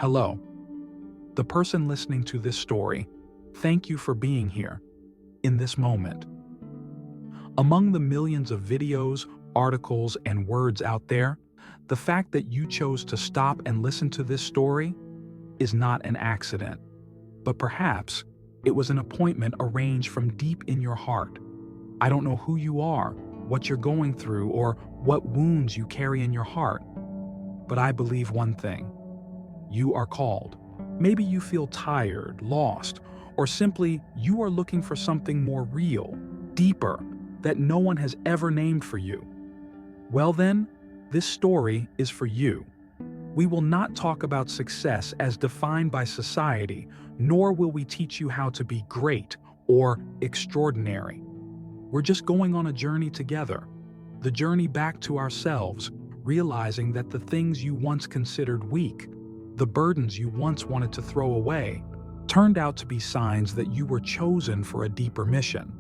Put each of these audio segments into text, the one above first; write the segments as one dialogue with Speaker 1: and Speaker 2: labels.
Speaker 1: Hello, the person listening to this story. Thank you for being here, in this moment. Among the millions of videos, articles, and words out there, the fact that you chose to stop and listen to this story is not an accident, but perhaps it was an appointment arranged from deep in your heart. I don't know who you are, what you're going through, or what wounds you carry in your heart, but I believe one thing. You are called. Maybe you feel tired, lost, or simply you are looking for something more real, deeper, that no one has ever named for you. Well then, this story is for you. We will not talk about success as defined by society, nor will we teach you how to be great or extraordinary. We're just going on a journey together, the journey back to ourselves, realizing that the things you once considered weak, the burdens you once wanted to throw away, turned out to be signs that you were chosen for a deeper mission.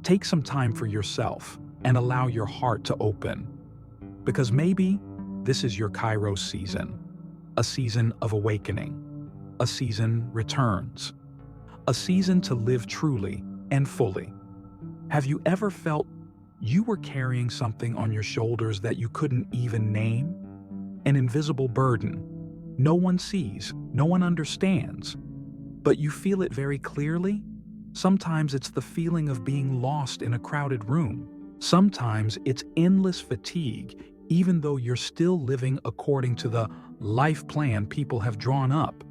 Speaker 1: Take some time for yourself and allow your heart to open. Because maybe this is your Kairos season, a season of awakening, a season returns, a season to live truly and fully. Have you ever felt you were carrying something on your shoulders that you couldn't even name? An invisible burden. No one sees, no one understands, but you feel it very clearly? Sometimes it's the feeling of being lost in a crowded room. Sometimes it's endless fatigue, even though you're still living according to the life plan people have drawn up.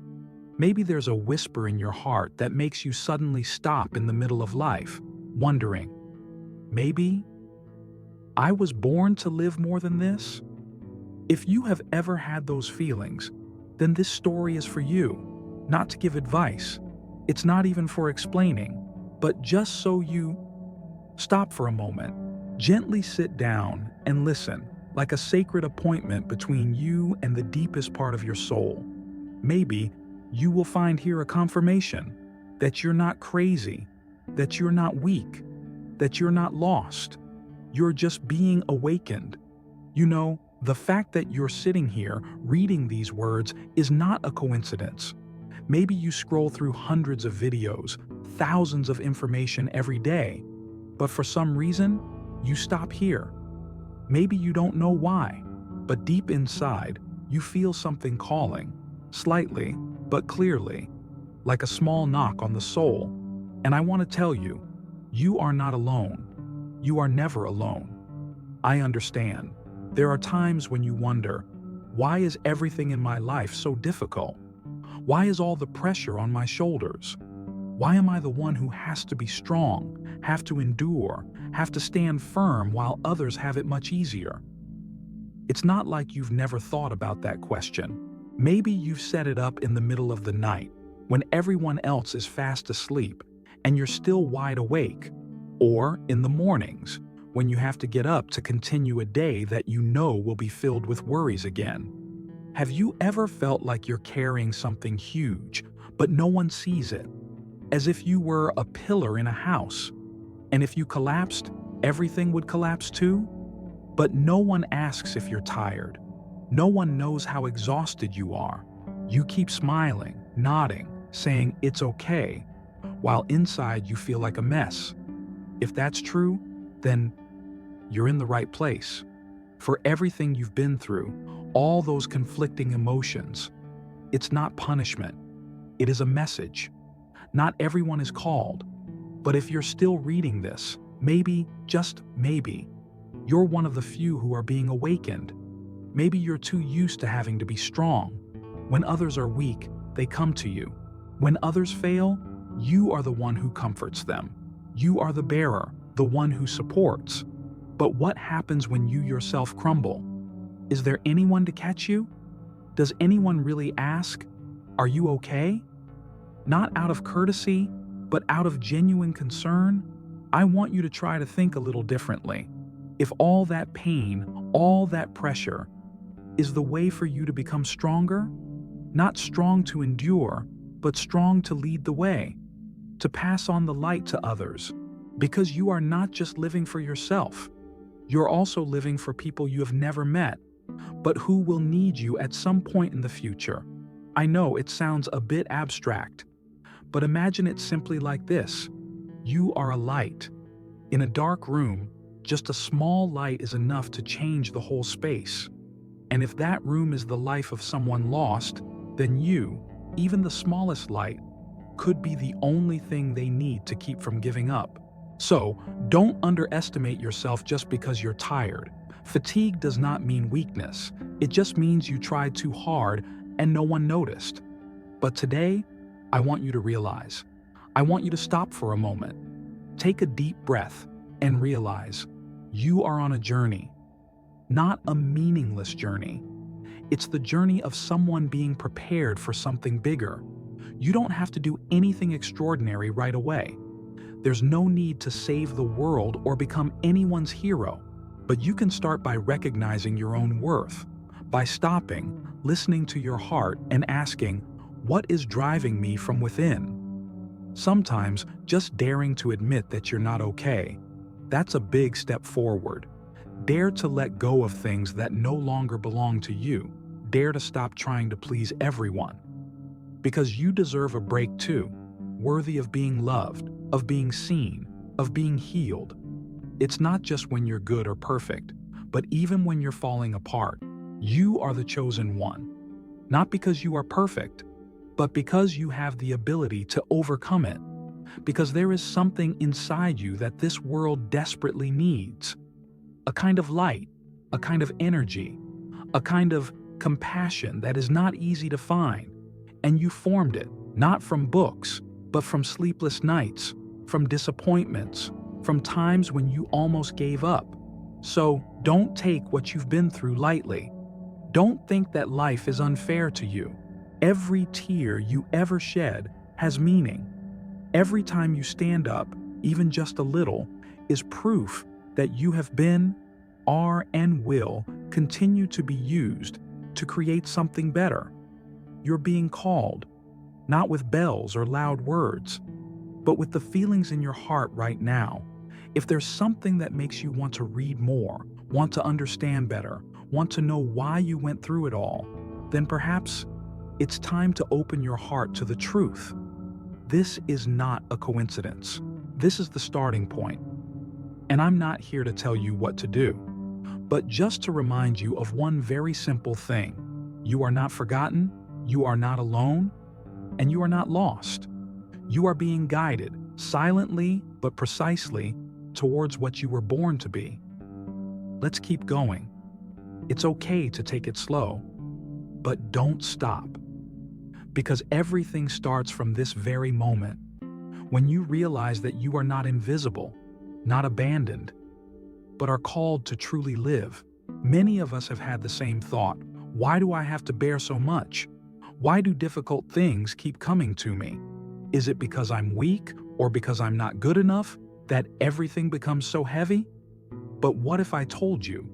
Speaker 1: Maybe there's a whisper in your heart that makes you suddenly stop in the middle of life, wondering, maybe I was born to live more than this? If you have ever had those feelings, then this story is for you, not to give advice. It's not even for explaining, but just so you stop for a moment, gently sit down and listen, like a sacred appointment between you and the deepest part of your soul. Maybe you will find here a confirmation that you're not crazy, that you're not weak, that you're not lost. You're just being awakened. You know, the fact that you're sitting here reading these words is not a coincidence. Maybe you scroll through hundreds of videos, thousands of information every day, but for some reason, you stop here. Maybe you don't know why, but deep inside, you feel something calling, slightly, but clearly, like a small knock on the soul. And I want to tell you, you are not alone. You are never alone. I understand. There are times when you wonder, why is everything in my life so difficult? Why is all the pressure on my shoulders? Why am I the one who has to be strong, have to endure, have to stand firm while others have it much easier? It's not like you've never thought about that question. Maybe you've set it up in the middle of the night, when everyone else is fast asleep and you're still wide awake, or in the mornings, when you have to get up to continue a day that you know will be filled with worries again. Have you ever felt like you're carrying something huge, but no one sees it? As if you were a pillar in a house, and if you collapsed, everything would collapse too? But no one asks if you're tired. No one knows how exhausted you are. You keep smiling, nodding, saying it's okay, while inside you feel like a mess. If that's true, then you're in the right place. For everything you've been through, all those conflicting emotions, it's not punishment. It is a message. Not everyone is called, but if you're still reading this, maybe, just maybe, you're one of the few who are being awakened. Maybe you're too used to having to be strong. When others are weak, they come to you. When others fail, you are the one who comforts them. You are the bearer, the one who supports. But what happens when you yourself crumble? Is there anyone to catch you? Does anyone really ask, "Are you okay?" Not out of courtesy, but out of genuine concern. I want you to try to think a little differently. If all that pain, all that pressure, is the way for you to become stronger, not strong to endure, but strong to lead the way, to pass on the light to others, because you are not just living for yourself. You're also living for people you have never met, but who will need you at some point in the future. I know it sounds a bit abstract, but imagine it simply like this. You are a light. In a dark room, just a small light is enough to change the whole space. And if that room is the life of someone lost, then you, even the smallest light, could be the only thing they need to keep from giving up. So, don't underestimate yourself just because you're tired. Fatigue does not mean weakness. It just means you tried too hard and no one noticed. But today, I want you to realize. I want you to stop for a moment. Take a deep breath and realize you are on a journey, not a meaningless journey. It's the journey of someone being prepared for something bigger. You don't have to do anything extraordinary right away. There's no need to save the world or become anyone's hero, but you can start by recognizing your own worth, by stopping, listening to your heart, and asking, what is driving me from within? Sometimes just daring to admit that you're not okay, that's a big step forward. Dare to let go of things that no longer belong to you. Dare to stop trying to please everyone. Because you deserve a break too, worthy of being loved, of being seen, of being healed. It's not just when you're good or perfect, but even when you're falling apart, you are the chosen one. Not because you are perfect, but because you have the ability to overcome it. Because there is something inside you that this world desperately needs. A kind of light, a kind of energy, a kind of compassion that is not easy to find. And you formed it, not from books, but from sleepless nights, from disappointments, from times when you almost gave up. So don't take what you've been through lightly. Don't think that life is unfair to you. Every tear you ever shed has meaning. Every time you stand up, even just a little, is proof that you have been, are, and will continue to be used to create something better. You're being called, not with bells or loud words, but with the feelings in your heart right now. If there's something that makes you want to read more, want to understand better, want to know why you went through it all, then perhaps it's time to open your heart to the truth. This is not a coincidence. This is the starting point. And I'm not here to tell you what to do, but just to remind you of one very simple thing. You are not forgotten, you are not alone, and you are not lost. You are being guided, silently but precisely, towards what you were born to be. Let's keep going. It's okay to take it slow, but don't stop. Because everything starts from this very moment, when you realize that you are not invisible, not abandoned, but are called to truly live. Many of us have had the same thought. Why do I have to bear so much? Why do difficult things keep coming to me? Is it because I'm weak or because I'm not good enough that everything becomes so heavy? But what if I told you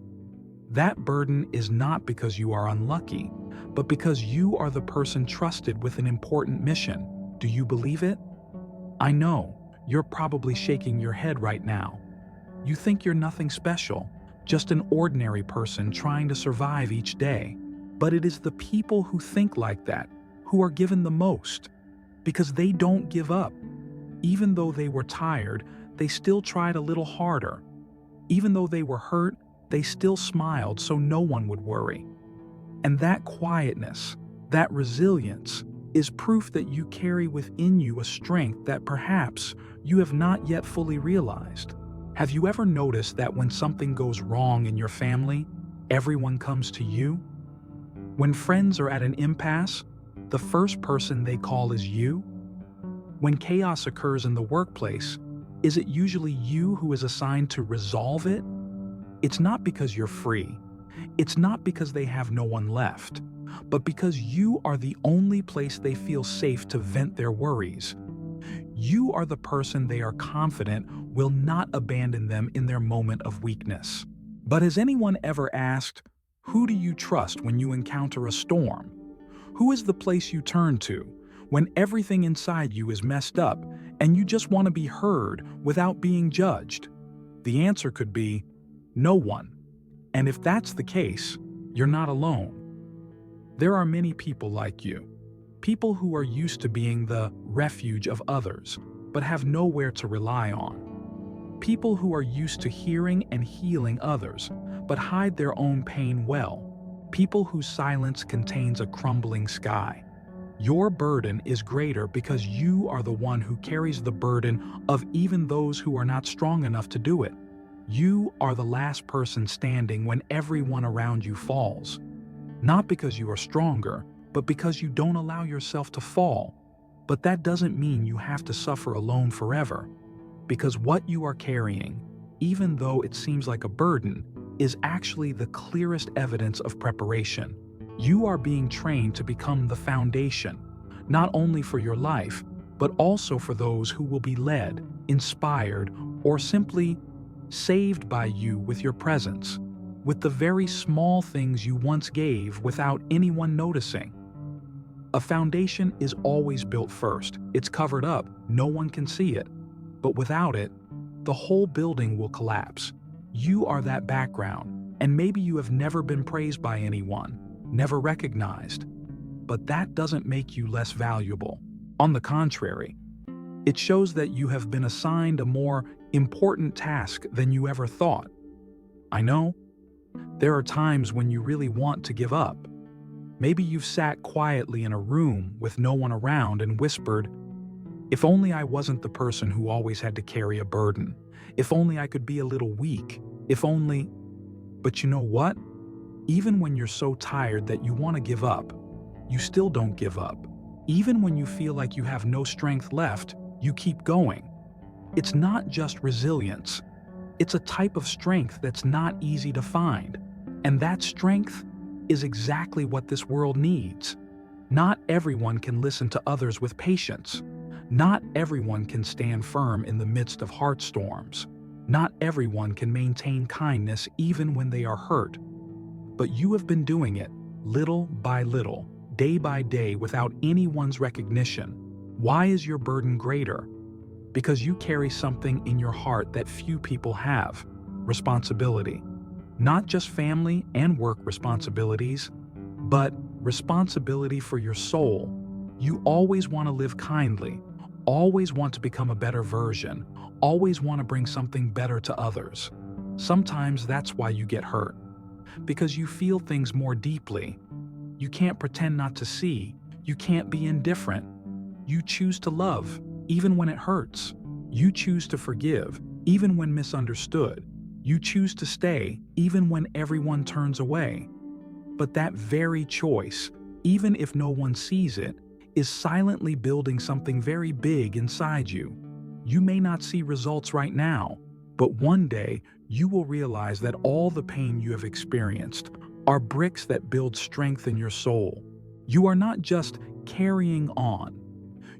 Speaker 1: that burden is not because you are unlucky, but because you are the person trusted with an important mission? Do you believe it? I know, you're probably shaking your head right now. You think you're nothing special, just an ordinary person trying to survive each day. But it is the people who think like that who are given the most, because they don't give up. Even though they were tired, they still tried a little harder. Even though they were hurt, they still smiled so no one would worry. And that quietness, that resilience, is proof that you carry within you a strength that perhaps you have not yet fully realized. Have you ever noticed that when something goes wrong in your family, everyone comes to you? When friends are at an impasse, the first person they call is you? When chaos occurs in the workplace, is it usually you who is assigned to resolve it? It's not because you're free. It's not because they have no one left, but because you are the only place they feel safe to vent their worries. You are the person they are confident will not abandon them in their moment of weakness. But has anyone ever asked, who do you trust when you encounter a storm? Who is the place you turn to when everything inside you is messed up and you just want to be heard without being judged? The answer could be no one. And if that's the case, you're not alone. There are many people like you. People who are used to being the refuge of others, but have nowhere to rely on. People who are used to hearing and healing others, but hide their own pain well. People whose silence contains a crumbling sky. Your burden is greater because you are the one who carries the burden of even those who are not strong enough to do it. You are the last person standing when everyone around you falls. Not because you are stronger, but because you don't allow yourself to fall. But that doesn't mean you have to suffer alone forever. Because what you are carrying, even though it seems like a burden, is actually the clearest evidence of preparation. You are being trained to become the foundation, not only for your life, but also for those who will be led, inspired, or simply saved by you with your presence, with the very small things you once gave without anyone noticing. A foundation is always built first. It's covered up, no one can see it. But without it, the whole building will collapse. You are that background, and maybe you have never been praised by anyone, never recognized. But that doesn't make you less valuable. On the contrary, it shows that you have been assigned a more important task than you ever thought. I know, there are times when you really want to give up. Maybe you've sat quietly in a room with no one around and whispered, "If only I wasn't the person who always had to carry a burden. If only I could be a little weak. If only..." But you know what? Even when you're so tired that you want to give up, you still don't give up. Even when you feel like you have no strength left, you keep going. It's not just resilience. It's a type of strength that's not easy to find. And that strength is exactly what this world needs. Not everyone can listen to others with patience. Not everyone can stand firm in the midst of heart storms. Not everyone can maintain kindness even when they are hurt. But you have been doing it, little by little, day by day, without anyone's recognition. Why is your burden greater? Because you carry something in your heart that few people have: responsibility. Not just family and work responsibilities, but responsibility for your soul. You always want to live kindly, always want to become a better version, always want to bring something better to others. Sometimes that's why you get hurt, because you feel things more deeply. You can't pretend not to see. You can't be indifferent. You choose to love, even when it hurts. You choose to forgive, even when misunderstood. You choose to stay, even when everyone turns away. But that very choice, even if no one sees it, is silently building something very big inside you. You may not see results right now, but one day you will realize that all the pain you have experienced are bricks that build strength in your soul. You are not just carrying on.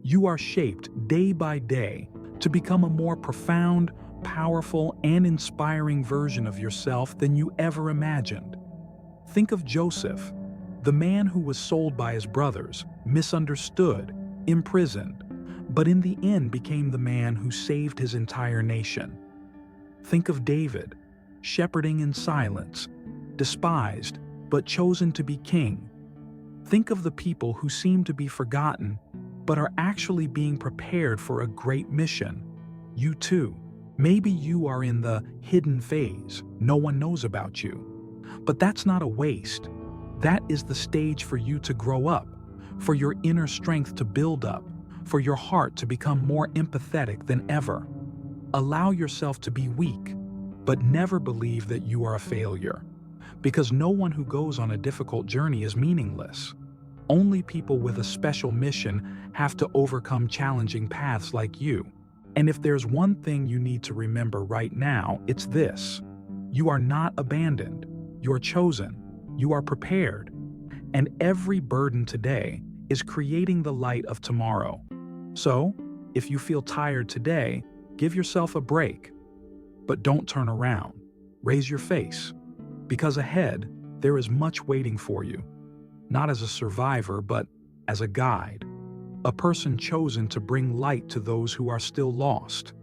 Speaker 1: You are shaped day by day to become a more profound, powerful, and inspiring version of yourself than you ever imagined. Think of Joseph, the man who was sold by his brothers, misunderstood, imprisoned, but in the end became the man who saved his entire nation. Think of David, shepherding in silence, despised, but chosen to be king. Think of the people who seem to be forgotten, but are actually being prepared for a great mission. You too. Maybe you are in the hidden phase. No one knows about you. But that's not a waste. That is the stage for you to grow up, for your inner strength to build up, for your heart to become more empathetic than ever. Allow yourself to be weak, but never believe that you are a failure, because no one who goes on a difficult journey is meaningless. Only people with a special mission have to overcome challenging paths like you. And if there's one thing you need to remember right now, it's this: you are not abandoned, you're chosen, you are prepared, and every burden today is creating the light of tomorrow. So, if you feel tired today, give yourself a break. But don't turn around. Raise your face, because ahead there is much waiting for you. Not as a survivor, but as a guide. A person chosen to bring light to those who are still lost.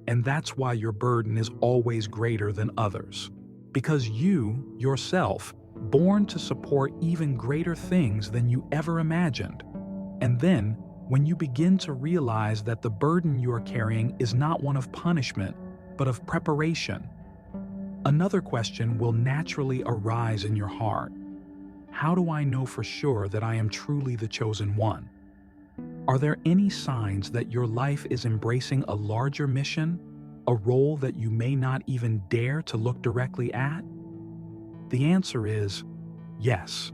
Speaker 1: And that's why your burden is always greater than others. Because you, yourself, born to support even greater things than you ever imagined. And then, when you begin to realize that the burden you are carrying is not one of punishment, but of preparation, another question will naturally arise in your heart. How do I know for sure that I am truly the chosen one? Are there any signs that your life is embracing a larger mission, a role that you may not even dare to look directly at? The answer is yes.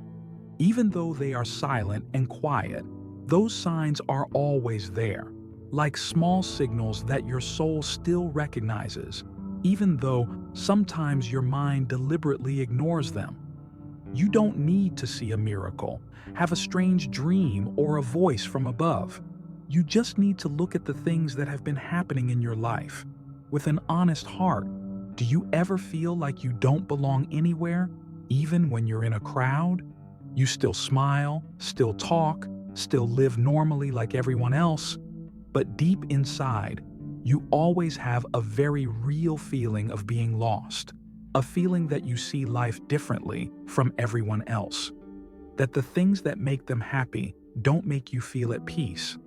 Speaker 1: Even though they are silent and quiet, those signs are always there, like small signals that your soul still recognizes, even though sometimes your mind deliberately ignores them. You don't need to see a miracle, have a strange dream, or a voice from above. You just need to look at the things that have been happening in your life. With an honest heart, do you ever feel like you don't belong anywhere, even when you're in a crowd? You still smile, still talk, still live normally like everyone else, but deep inside, you always have a very real feeling of being lost. A feeling that you see life differently from everyone else. That the things that make them happy don't make you feel at peace.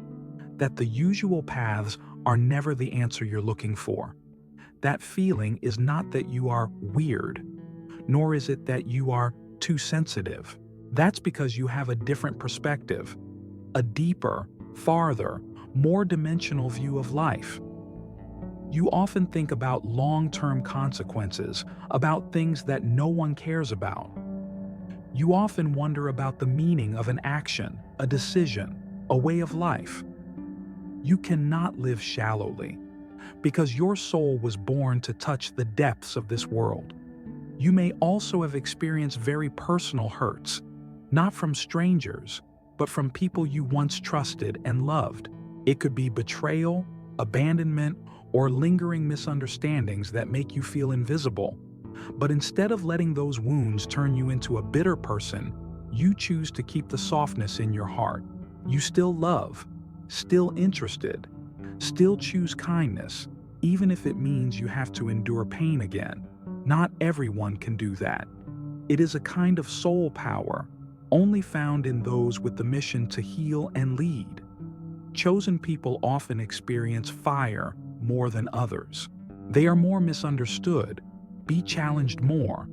Speaker 1: That the usual paths are never the answer you're looking for. That feeling is not that you are weird, nor is it that you are too sensitive. That's because you have a different perspective, a deeper, farther, more dimensional view of life. You often think about long-term consequences, about things that no one cares about. You often wonder about the meaning of an action, a decision, a way of life. You cannot live shallowly, because your soul was born to touch the depths of this world. You may also have experienced very personal hurts, not from strangers, but from people you once trusted and loved. It could be betrayal, abandonment, or lingering misunderstandings that make you feel invisible. But instead of letting those wounds turn you into a bitter person, you choose to keep the softness in your heart. You still love, still interested, still choose kindness, even if it means you have to endure pain again. Not everyone can do that. It is a kind of soul power, only found in those with the mission to heal and lead. Chosen people often experience fire more than others. They are more misunderstood, be challenged more,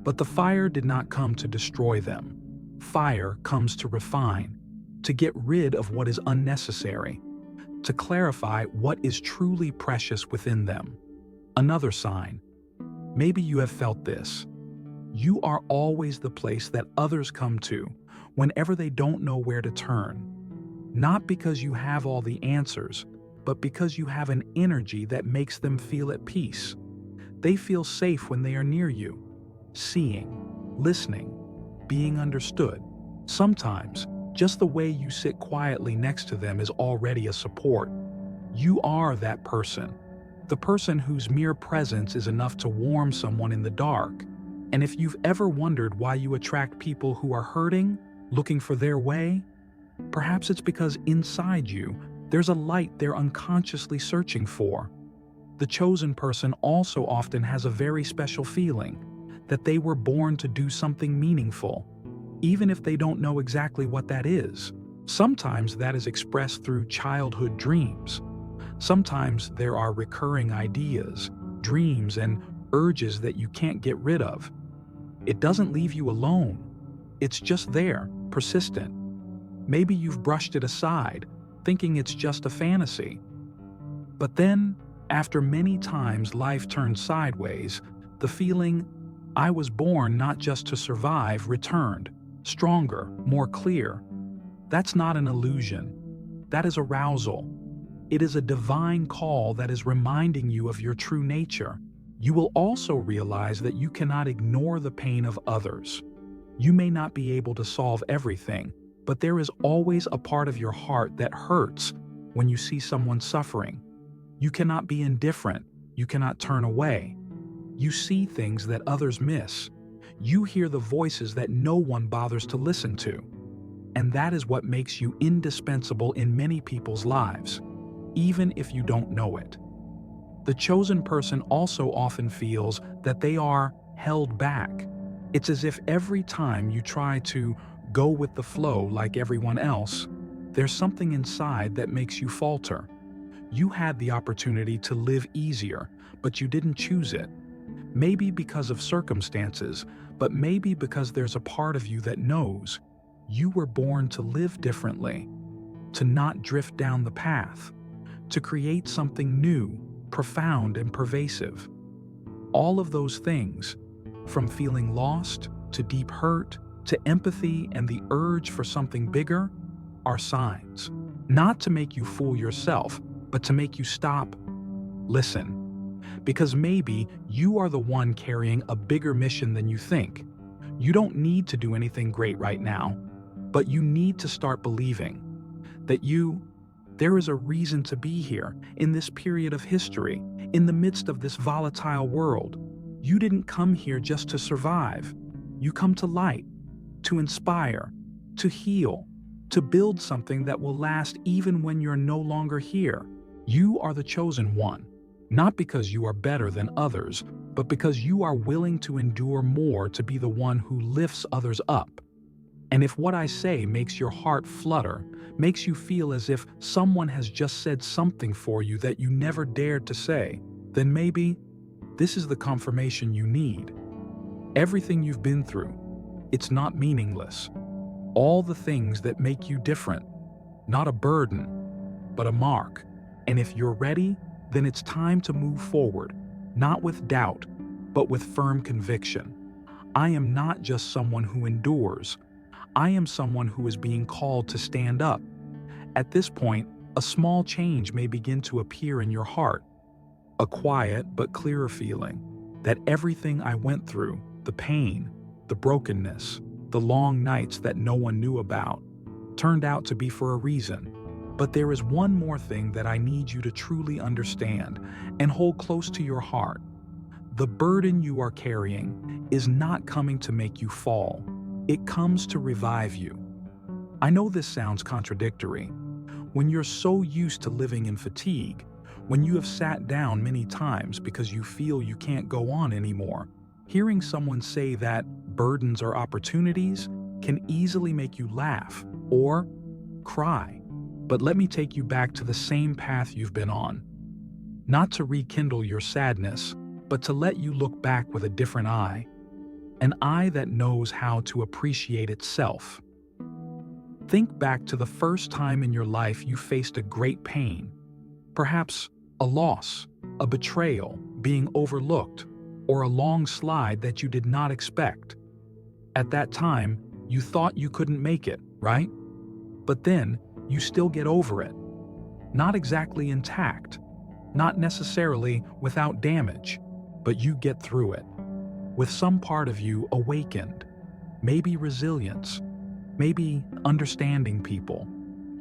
Speaker 1: but the fire did not come to destroy them. Fire comes to refine, to get rid of what is unnecessary, to clarify what is truly precious within them. Another sign. Maybe you have felt this. You are always the place that others come to whenever they don't know where to turn. Not because you have all the answers, but because you have an energy that makes them feel at peace. They feel safe when they are near you, seeing, listening, being understood. Sometimes, just the way you sit quietly next to them is already a support. You are that person, the person whose mere presence is enough to warm someone in the dark. And if you've ever wondered why you attract people who are hurting, looking for their way, perhaps it's because inside you, there's a light they're unconsciously searching for. The chosen person also often has a very special feeling that they were born to do something meaningful, even if they don't know exactly what that is. Sometimes that is expressed through childhood dreams. Sometimes there are recurring ideas, dreams, and urges that you can't get rid of. It doesn't leave you alone. It's just there, persistent. Maybe you've brushed it aside, thinking it's just a fantasy. But then, after many times life turned sideways, the feeling, I was born not just to survive, returned, stronger, more clear. That's not an illusion. That is arousal. It is a divine call that is reminding you of your true nature. You will also realize that you cannot ignore the pain of others. You may not be able to solve everything, but there is always a part of your heart that hurts when you see someone suffering. You cannot be indifferent. You cannot turn away. You see things that others miss. You hear the voices that no one bothers to listen to. And that is what makes you indispensable in many people's lives, even if you don't know it. The chosen person also often feels that they are held back. It's as if every time you try to go with the flow like everyone else, There's something inside that makes you falter. You had the opportunity to live easier, but you didn't choose it. Maybe because of circumstances, but maybe because there's a part of you that knows you were born to live differently, to not drift down the path, to create something new, profound, and pervasive. All of those things, from feeling lost to deep hurt to empathy and the urge for something bigger, are signs. Not to make you fool yourself, but to make you stop, listen. Because maybe you are the one carrying a bigger mission than you think. You don't need to do anything great right now, but you need to start believing that there is a reason to be here in this period of history, in the midst of this volatile world. You didn't come here just to survive. You come to light, to inspire, to heal, to build something that will last even when you're no longer here. You are the chosen one, not because you are better than others, but because you are willing to endure more to be the one who lifts others up. And if what I say makes your heart flutter, makes you feel as if someone has just said something for you that you never dared to say, then maybe this is the confirmation you need. Everything you've been through, it's not meaningless. All the things that make you different, not a burden, but a mark. And if you're ready, then it's time to move forward, not with doubt, but with firm conviction. I am not just someone who endures. I am someone who is being called to stand up. At this point, a small change may begin to appear in your heart. A quiet but clearer feeling that everything I went through, the pain, the brokenness, the long nights that no one knew about, turned out to be for a reason. But there is one more thing that I need you to truly understand and hold close to your heart. The burden you are carrying is not coming to make you fall. It comes to revive you. I know this sounds contradictory. When you're so used to living in fatigue, when you have sat down many times because you feel you can't go on anymore, hearing someone say that burdens are opportunities can easily make you laugh or cry. But let me take you back to the same path you've been on. Not to rekindle your sadness, but to let you look back with a different eye. An eye that knows how to appreciate itself. Think back to the first time in your life you faced a great pain. Perhaps a loss, a betrayal, being overlooked, or a long slide that you did not expect. At that time, you thought you couldn't make it, right? But then, you still get over it. Not exactly intact, not necessarily without damage, but you get through it. With some part of you awakened, maybe resilience, maybe understanding people.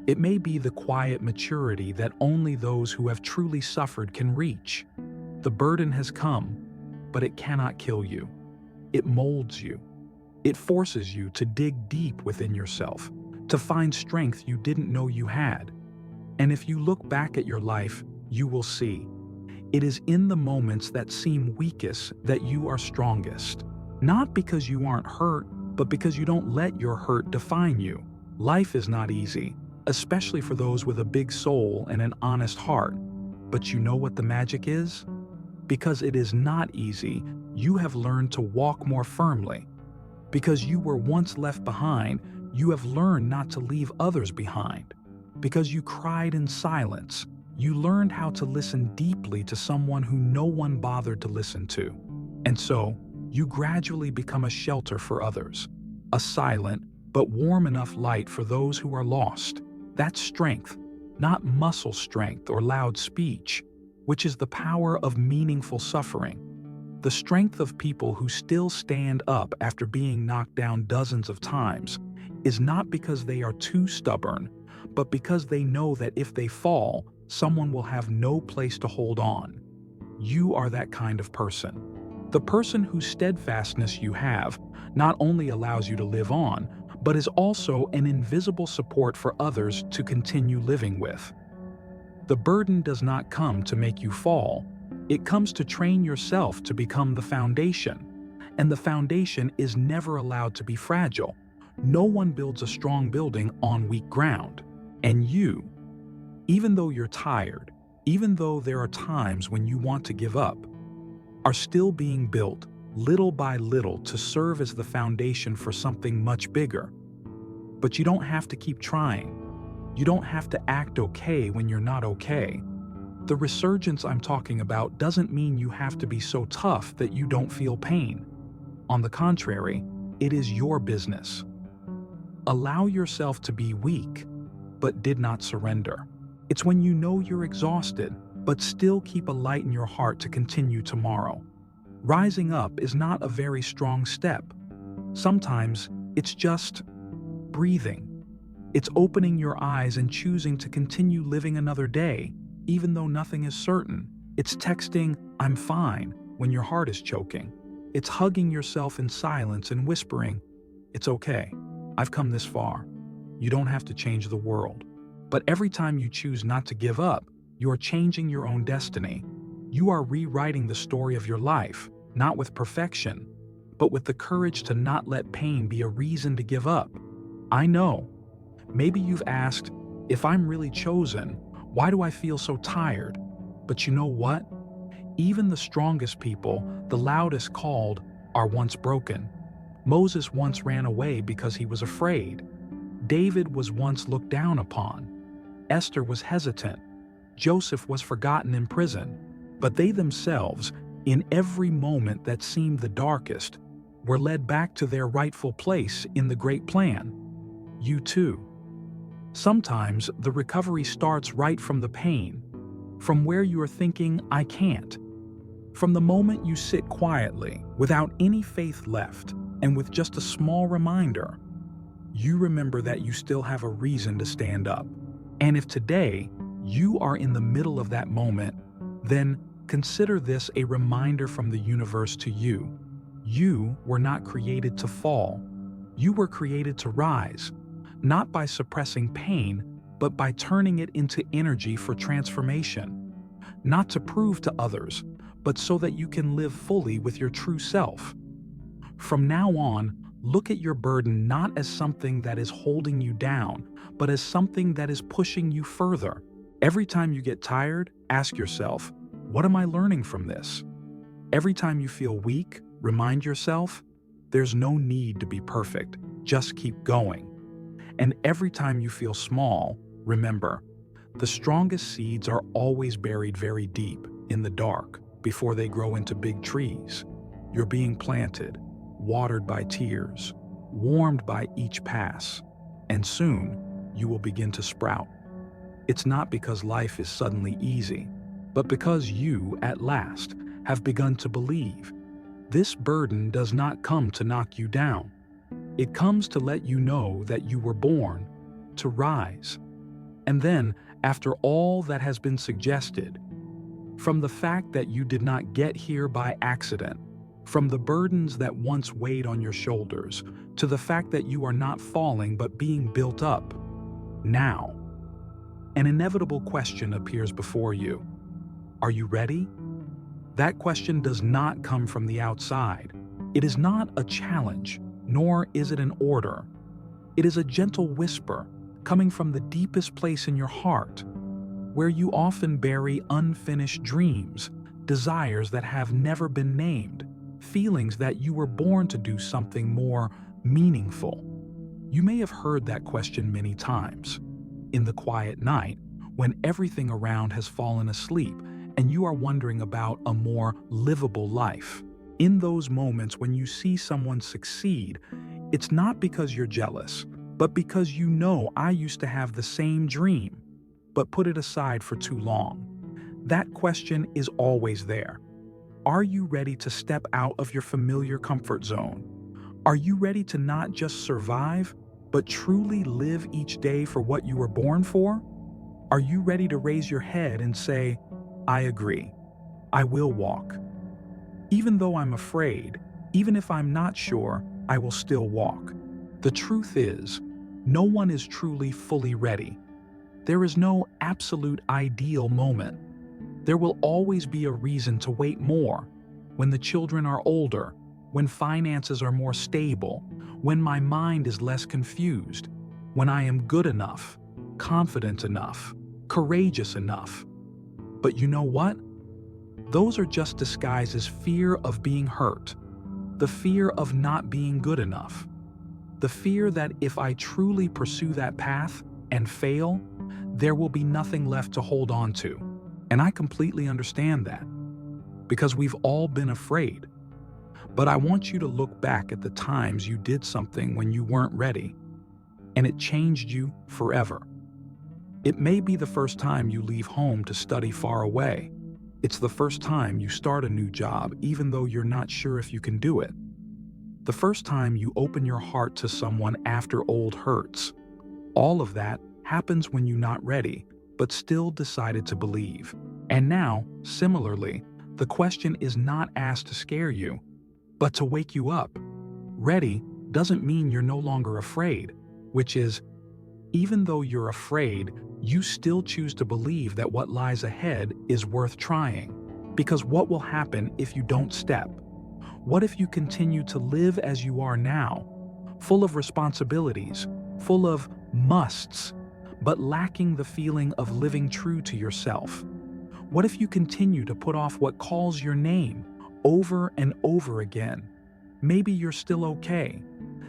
Speaker 1: It may be the quiet maturity that only those who have truly suffered can reach. The burden has come, but it cannot kill you. It molds you. It forces you to dig deep within yourself, to find strength you didn't know you had. And if you look back at your life, you will see. It is in the moments that seem weakest that you are strongest. Not because you aren't hurt, but because you don't let your hurt define you. Life is not easy, especially for those with a big soul and an honest heart. But you know what the magic is? Because it is not easy, you have learned to walk more firmly. Because you were once left behind, you have learned not to leave others behind. Because you cried in silence, you learned how to listen deeply to someone who no one bothered to listen to. And so, you gradually become a shelter for others, a silent but warm enough light for those who are lost. That's strength, not muscle strength or loud speech, which is the power of meaningful suffering. The strength of people who still stand up after being knocked down dozens of times is not because they are too stubborn, but because they know that if they fall, someone will have no place to hold on. You are that kind of person. The person whose steadfastness you have not only allows you to live on, but is also an invisible support for others to continue living with. The burden does not come to make you fall. It comes to train yourself to become the foundation. And the foundation is never allowed to be fragile. No one builds a strong building on weak ground. And you, even though you're tired, even though there are times when you want to give up, are still being built little by little to serve as the foundation for something much bigger. But you don't have to keep trying. You don't have to act okay when you're not okay. The resurgence I'm talking about doesn't mean you have to be so tough that you don't feel pain. On the contrary, it is your business. Allow yourself to be weak, but did not surrender. It's when you know you're exhausted, but still keep a light in your heart to continue tomorrow. Rising up is not a very strong step. Sometimes it's just breathing. It's opening your eyes and choosing to continue living another day, even though nothing is certain. It's texting, "I'm fine," when your heart is choking. It's hugging yourself in silence and whispering, "It's okay. I've come this far." You don't have to change the world. But every time you choose not to give up, you are changing your own destiny. You are rewriting the story of your life, not with perfection, but with the courage to not let pain be a reason to give up. I know. Maybe you've asked, if I'm really chosen, why do I feel so tired? But you know what? Even the strongest people, the loudest called, are once broken. Moses once ran away because he was afraid. David was once looked down upon. Esther was hesitant. Joseph was forgotten in prison. But they themselves, in every moment that seemed the darkest, were led back to their rightful place in the great plan. You too. Sometimes the recovery starts right from the pain, from where you are thinking, "I can't." From the moment you sit quietly, without any faith left, and with just a small reminder, you remember that you still have a reason to stand up. And if today you are in the middle of that moment, then consider this a reminder from the universe to you. You were not created to fall. You were created to rise, not by suppressing pain, but by turning it into energy for transformation. Not to prove to others, but so that you can live fully with your true self. From now on, look at your burden not as something that is holding you down, but as something that is pushing you further. Every time you get tired, ask yourself, what am I learning from this? Every time you feel weak, remind yourself, there's no need to be perfect, just keep going. And every time you feel small, remember, the strongest seeds are always buried very deep, in the dark, before they grow into big trees. You're being planted, watered by tears, warmed by each pass, and soon you will begin to sprout. It's not because life is suddenly easy, but because you, at last, have begun to believe. This burden does not come to knock you down. It comes to let you know that you were born to rise. And then, after all that has been suggested, from the fact that you did not get here by accident, from the burdens that once weighed on your shoulders, to the fact that you are not falling but being built up, now, an inevitable question appears before you. Are you ready? That question does not come from the outside. It is not a challenge, nor is it an order. It is a gentle whisper coming from the deepest place in your heart, where you often bury unfinished dreams, desires that have never been named, feelings that you were born to do something more meaningful. You may have heard that question many times. In the quiet night, when everything around has fallen asleep and you are wondering about a more livable life. In those moments when you see someone succeed, it's not because you're jealous, but because you know I used to have the same dream, but put it aside for too long. That question is always there. Are you ready to step out of your familiar comfort zone? Are you ready to not just survive, but truly live each day for what you were born for? Are you ready to raise your head and say, I agree, I will walk. Even though I'm afraid, even if I'm not sure, I will still walk. The truth is, no one is truly fully ready. There is no absolute ideal moment. There will always be a reason to wait more, when the children are older, when finances are more stable, when my mind is less confused, when I am good enough. confident enough, courageous enough. But you know what? Those are just disguised as fear of being hurt, the fear of not being good enough, the fear that if I truly pursue that path and fail, there will be nothing left to hold on to. And I completely understand that, because we've all been afraid. But I want you to look back at the times you did something when you weren't ready, and it changed you forever. It may be the first time you leave home to study far away. It's the first time you start a new job even though you're not sure if you can do it. The first time you open your heart to someone after old hurts. All of that happens when you're not ready, but still decided to believe. And now, similarly, the question is not asked to scare you, but to wake you up. Ready doesn't mean you're no longer afraid, which is, even though you're afraid, you still choose to believe that what lies ahead is worth trying. Because what will happen if you don't step? What if you continue to live as you are now, full of responsibilities, full of musts, but lacking the feeling of living true to yourself? What if you continue to put off what calls your name over and over again? Maybe you're still okay,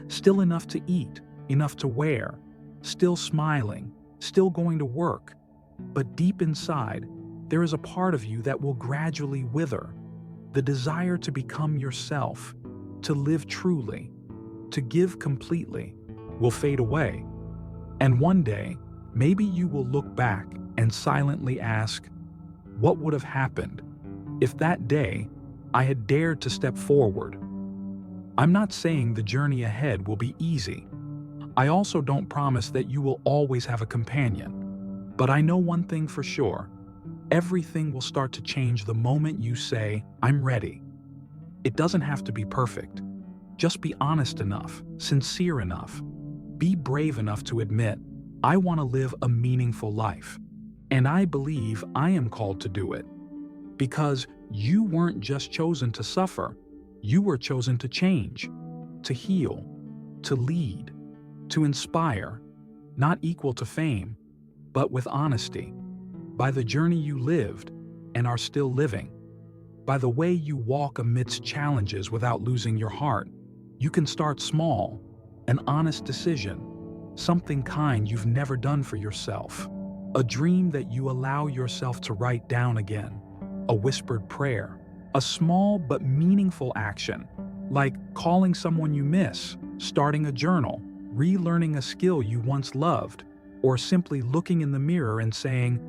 Speaker 1: still enough to eat, enough to wear, still smiling, still going to work, but deep inside, there is a part of you that will gradually wither. The desire to become yourself, to live truly, to give completely, will fade away. And one day, maybe you will look back and silently ask, what would have happened if that day I had dared to step forward? I'm not saying the journey ahead will be easy. I also don't promise that you will always have a companion. But I know one thing for sure. Everything will start to change the moment you say, I'm ready. It doesn't have to be perfect. Just be honest enough, sincere enough. Be brave enough to admit, I want to live a meaningful life. And I believe I am called to do it. Because you weren't just chosen to suffer, you were chosen to change, to heal, to lead, to inspire, not equal to fame, but with honesty, by the journey you lived and are still living, by the way you walk amidst challenges without losing your heart. You can start small, an honest decision, something kind you've never done for yourself, a dream that you allow yourself to write down again, a whispered prayer, a small but meaningful action, like calling someone you miss, starting a journal, relearning a skill you once loved, or simply looking in the mirror and saying,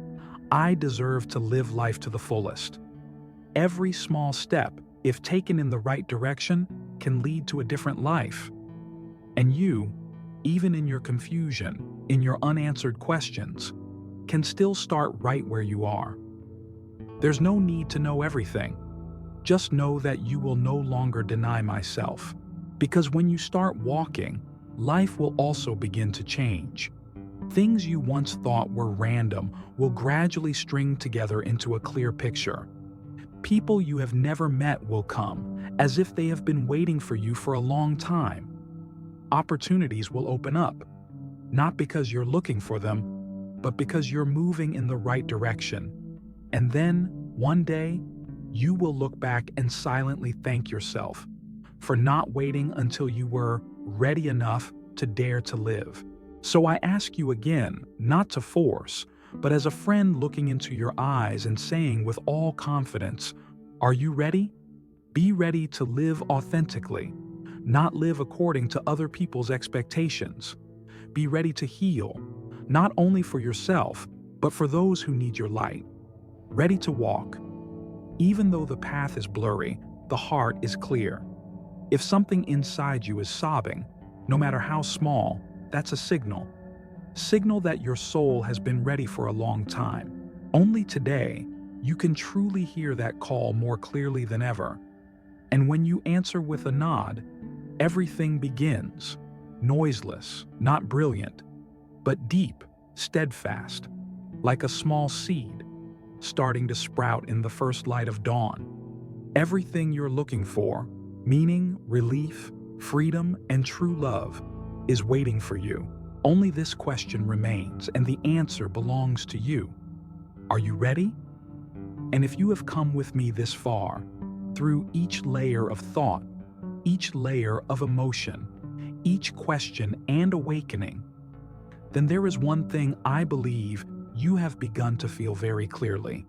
Speaker 1: I deserve to live life to the fullest. Every small step, if taken in the right direction, can lead to a different life. And you, even in your confusion, in your unanswered questions, can still start right where you are. There's no need to know everything. Just know that you will no longer deny myself. Because when you start walking, life will also begin to change. Things you once thought were random will gradually string together into a clear picture. People you have never met will come, as if they have been waiting for you for a long time. Opportunities will open up, not because you're looking for them, but because you're moving in the right direction. And then, one day, you will look back and silently thank yourself for not waiting until you were ready enough to dare to live. So I ask you again, not to force, but as a friend looking into your eyes and saying with all confidence, are you ready? Be ready to live authentically, not live according to other people's expectations. Be ready to heal, not only for yourself, but for those who need your light. Ready to walk. Even though the path is blurry, the heart is clear. If something inside you is sobbing, no matter how small, that's a signal. Signal that your soul has been ready for a long time. Only today, you can truly hear that call more clearly than ever. And when you answer with a nod, everything begins. Noiseless, not brilliant, but deep, steadfast, like a small seed, starting to sprout in the first light of dawn. Everything you're looking for, meaning, relief, freedom, and true love, is waiting for you. Only this question remains, and the answer belongs to you. Are you ready? And if you have come with me this far, through each layer of thought, each layer of emotion, each question and awakening, then there is one thing I believe you have begun to feel very clearly.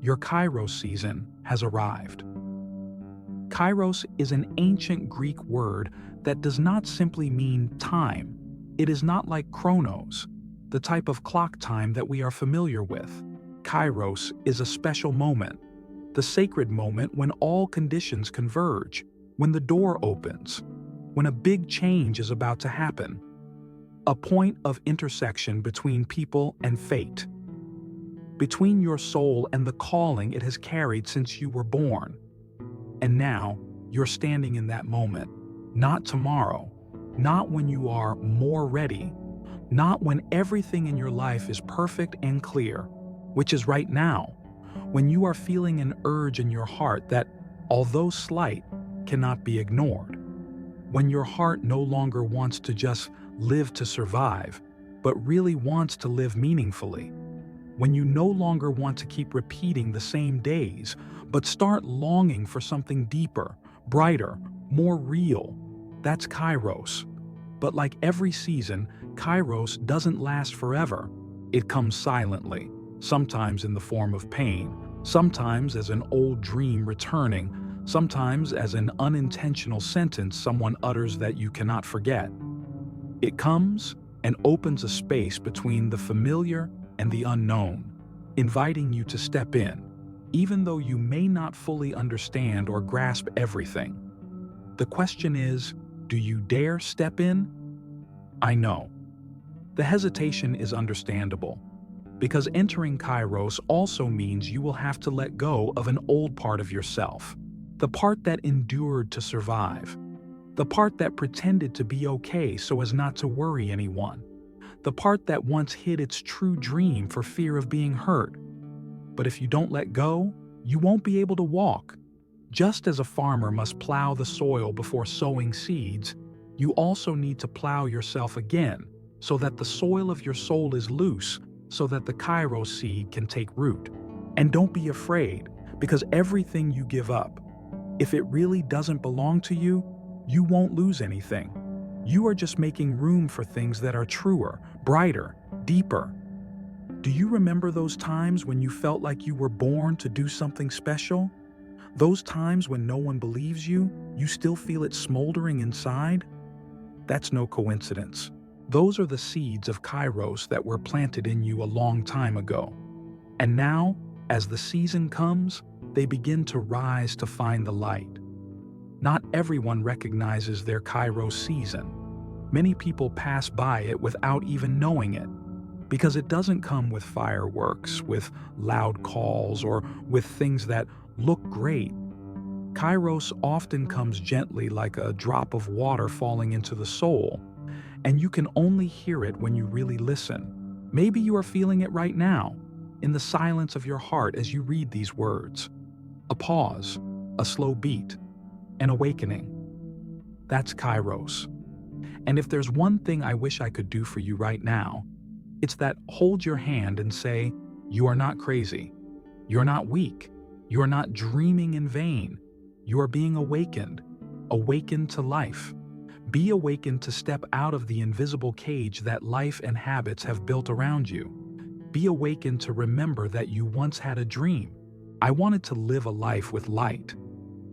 Speaker 1: Your Kairos season has arrived. Kairos is an ancient Greek word that does not simply mean time. It is not like chronos, the type of clock time that we are familiar with. Kairos is a special moment, the sacred moment when all conditions converge, when the door opens, when a big change is about to happen. A point of intersection between people and fate. Between your soul and the calling it has carried since you were born. And now, you're standing in that moment. Not tomorrow, not when you are more ready, not when everything in your life is perfect and clear, which is right now, when you are feeling an urge in your heart that, although slight, cannot be ignored. When your heart no longer wants to just live to survive, but really wants to live meaningfully. When you no longer want to keep repeating the same days, but start longing for something deeper, brighter, more real. That's Kairos. But like every season, Kairos doesn't last forever. It comes silently, sometimes in the form of pain, sometimes as an old dream returning, sometimes as an unintentional sentence someone utters that you cannot forget. It comes and opens a space between the familiar and the unknown, inviting you to step in, even though you may not fully understand or grasp everything. The question is, do you dare step in? I know. The hesitation is understandable, because entering Kairos also means you will have to let go of an old part of yourself, the part that endured to survive, the part that pretended to be okay so as not to worry anyone, the part that once hid its true dream for fear of being hurt. But if you don't let go, you won't be able to walk. Just as a farmer must plow the soil before sowing seeds, you also need to plow yourself again so that the soil of your soul is loose, so that the Kairos seed can take root. And don't be afraid, because everything you give up, if it really doesn't belong to you, you won't lose anything. You are just making room for things that are truer, brighter, deeper. Do you remember those times when you felt like you were born to do something special? Those times when no one believes you, you still feel it smoldering inside? That's no coincidence. Those are the seeds of Kairos that were planted in you a long time ago. And now, as the season comes, they begin to rise to find the light. Not everyone recognizes their Kairos season. Many people pass by it without even knowing it, because it doesn't come with fireworks, with loud calls, or with things that look great. Kairos often comes gently, like a drop of water falling into the soul, and you can only hear it when you really listen. Maybe you are feeling it right now, in the silence of your heart as you read these words. A pause, a slow beat, an awakening. That's Kairos. And if there's one thing I wish I could do for you right now, it's that hold your hand and say, you are not crazy. You're not weak. You are not dreaming in vain. You are being awakened to life. Be awakened to step out of the invisible cage that life and habits have built around you. Be awakened to remember that you once had a dream. I wanted to live a life with light.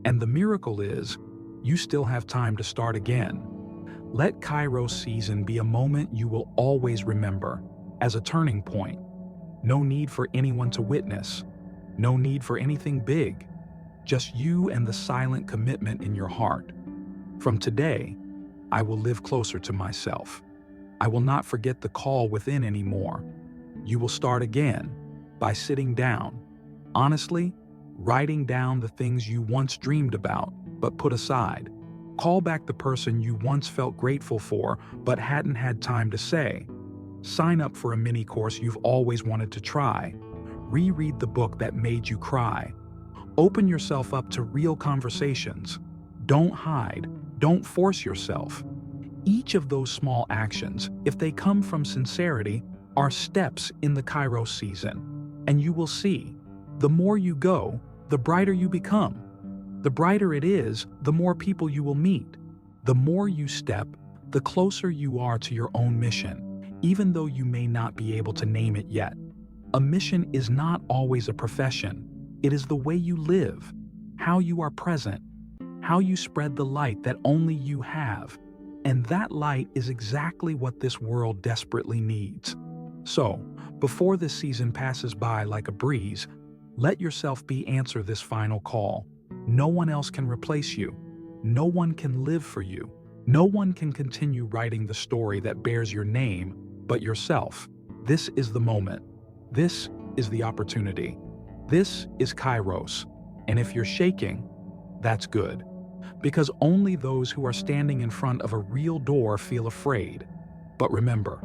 Speaker 1: And the miracle is, you still have time to start again. Let Kairos season be a moment you will always remember, as a turning point. No need for anyone to witness. No need for anything big. Just you and the silent commitment in your heart. From today, I will live closer to myself. I will not forget the call within anymore. You will start again by sitting down, honestly, writing down the things you once dreamed about but put aside. Call back the person you once felt grateful for but hadn't had time to say. Sign up for a mini course you've always wanted to try. Reread the book that made you cry. Open yourself up to real conversations. Don't hide. Don't force yourself. Each of those small actions, if they come from sincerity, are steps in the Kairos season. And you will see, the more you go, the brighter you become. The brighter it is, the more people you will meet. The more you step, the closer you are to your own mission, even though you may not be able to name it yet. A mission is not always a profession. It is the way you live, how you are present, how you spread the light that only you have. And that light is exactly what this world desperately needs. So, before this season passes by like a breeze, let yourself answer this final call. No one else can replace you. No one can live for you. No one can continue writing the story that bears your name but yourself. This is the moment. This is the opportunity. This is Kairos. And if you're shaking, that's good. Because only those who are standing in front of a real door feel afraid. But remember,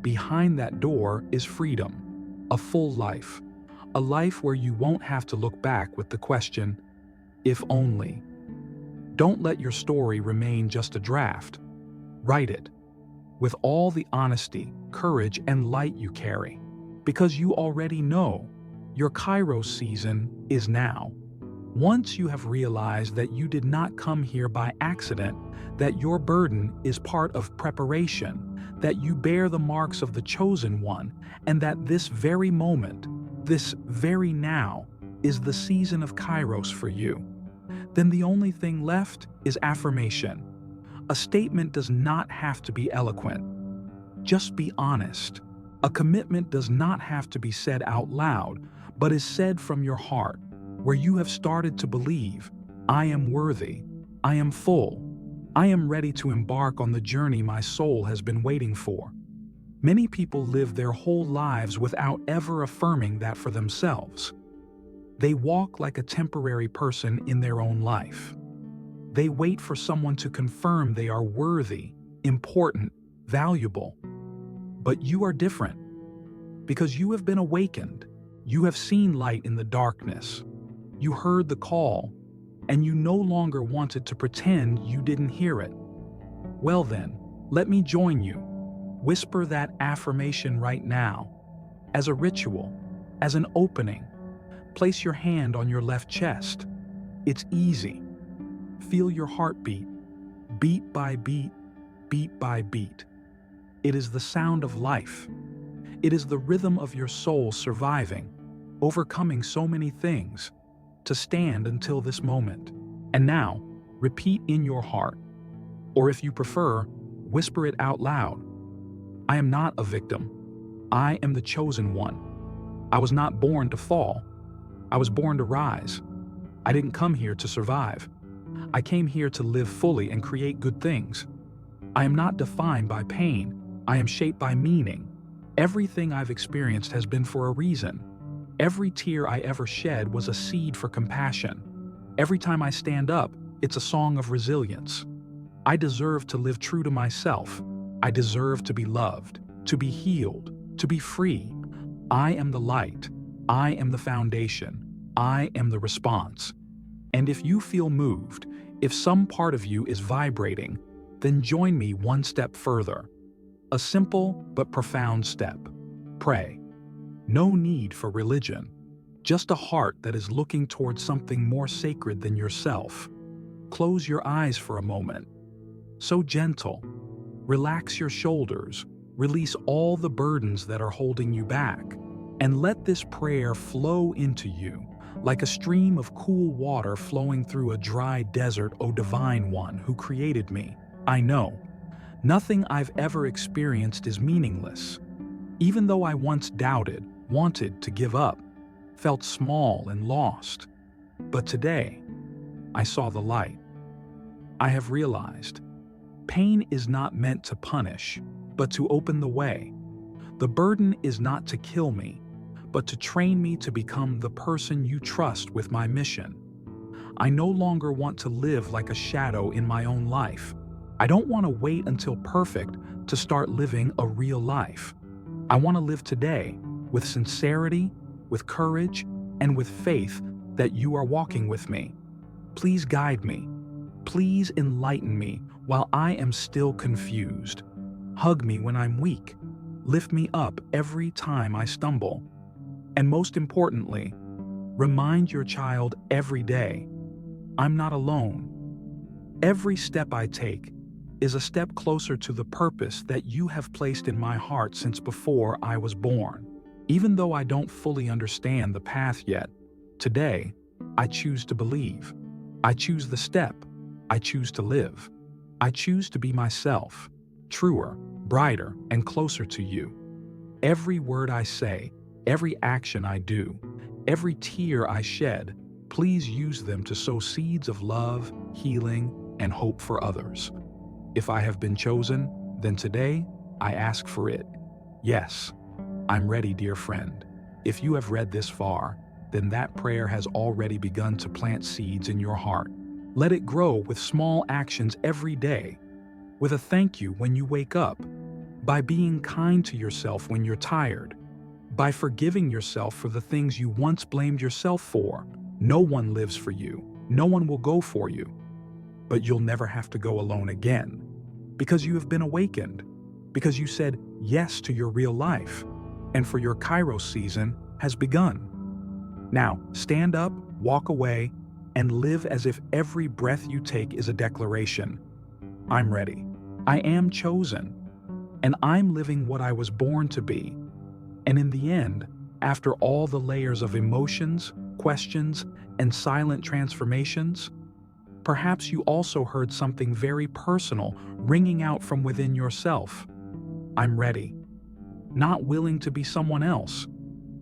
Speaker 1: behind that door is freedom, a full life, a life where you won't have to look back with the question, if only. Don't let your story remain just a draft. Write it with all the honesty, courage, and light you carry, because you already know your Kairos season is now. Once you have realized that you did not come here by accident, that your burden is part of preparation, that you bear the marks of the chosen one, and that this very moment, this very now, is the season of Kairos for you, then the only thing left is affirmation. A statement does not have to be eloquent. Just be honest. A commitment does not have to be said out loud, but is said from your heart, where you have started to believe, I am worthy, I am full, I am ready to embark on the journey my soul has been waiting for. Many people live their whole lives without ever affirming that for themselves. They walk like a temporary person in their own life. They wait for someone to confirm they are worthy, important, valuable. But you are different, because you have been awakened. You have seen light in the darkness. You heard the call, and you no longer wanted to pretend you didn't hear it. Well then, let me join you. Whisper that affirmation right now. As a ritual, as an opening, place your hand on your left chest. It's easy. Feel your heartbeat, beat by beat, beat by beat. It is the sound of life. It is the rhythm of your soul surviving, overcoming so many things, to stand until this moment. And now, repeat in your heart, or if you prefer, whisper it out loud. I am not a victim. I am the chosen one. I was not born to fall. I was born to rise. I didn't come here to survive. I came here to live fully and create good things. I am not defined by pain. I am shaped by meaning. Everything I've experienced has been for a reason. Every tear I ever shed was a seed for compassion. Every time I stand up, it's a song of resilience. I deserve to live true to myself. I deserve to be loved, to be healed, to be free. I am the light. I am the foundation. I am the response. And if you feel moved, if some part of you is vibrating, then join me one step further. A simple but profound step. Pray. No need for religion. Just a heart that is looking towards something more sacred than yourself. Close your eyes for a moment. So gentle. Relax your shoulders. Release all the burdens that are holding you back. And let this prayer flow into you, like a stream of cool water flowing through a dry desert. O Divine One who created me, I know nothing I've ever experienced is meaningless. Even though I once doubted, wanted to give up, felt small and lost. But today, I saw the light. I have realized pain is not meant to punish, but to open the way. The burden is not to kill me, but to train me to become the person you trust with my mission. I no longer want to live like a shadow in my own life. I don't want to wait until perfect to start living a real life. I want to live today with sincerity, with courage, and with faith that you are walking with me. Please guide me. Please enlighten me while I am still confused. Hug me when I'm weak. Lift me up every time I stumble. And most importantly, remind your child every day, I'm not alone. Every step I take is a step closer to the purpose that you have placed in my heart since before I was born. Even though I don't fully understand the path yet, today, I choose to believe. I choose the step. I choose to live. I choose to be myself, truer, brighter, and closer to you. Every word I say, every action I do, every tear I shed, please use them to sow seeds of love, healing, and hope for others. If I have been chosen, then today I ask for it. Yes, I'm ready, dear friend. If you have read this far, then that prayer has already begun to plant seeds in your heart. Let it grow with small actions every day, with a thank you when you wake up, by being kind to yourself when you're tired, by forgiving yourself for the things you once blamed yourself for. No one lives for you. No one will go for you. But you'll never have to go alone again, because you have been awakened, because you said yes to your real life, and for your Kairos season has begun. Now, stand up, walk away, and live as if every breath you take is a declaration. I'm ready. I am chosen. And I'm living what I was born to be. And in the end, after all the layers of emotions, questions, and silent transformations, perhaps you also heard something very personal ringing out from within yourself. I'm ready. Not willing to be someone else.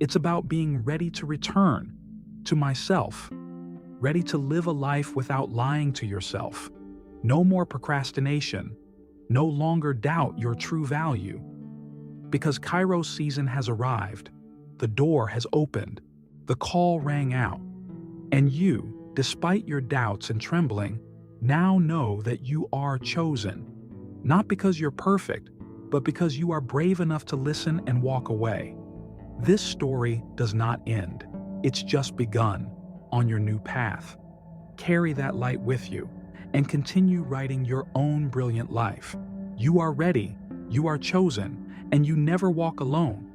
Speaker 1: It's about being ready to return to myself, ready to live a life without lying to yourself. No more procrastination. No longer doubt your true value. Because Kairos season has arrived, the door has opened, the call rang out, and you, despite your doubts and trembling, now know that you are chosen. Not because you're perfect, but because you are brave enough to listen and walk away. This story does not end. It's just begun on your new path. Carry that light with you and continue writing your own brilliant life. You are ready, you are chosen, and you never walk alone.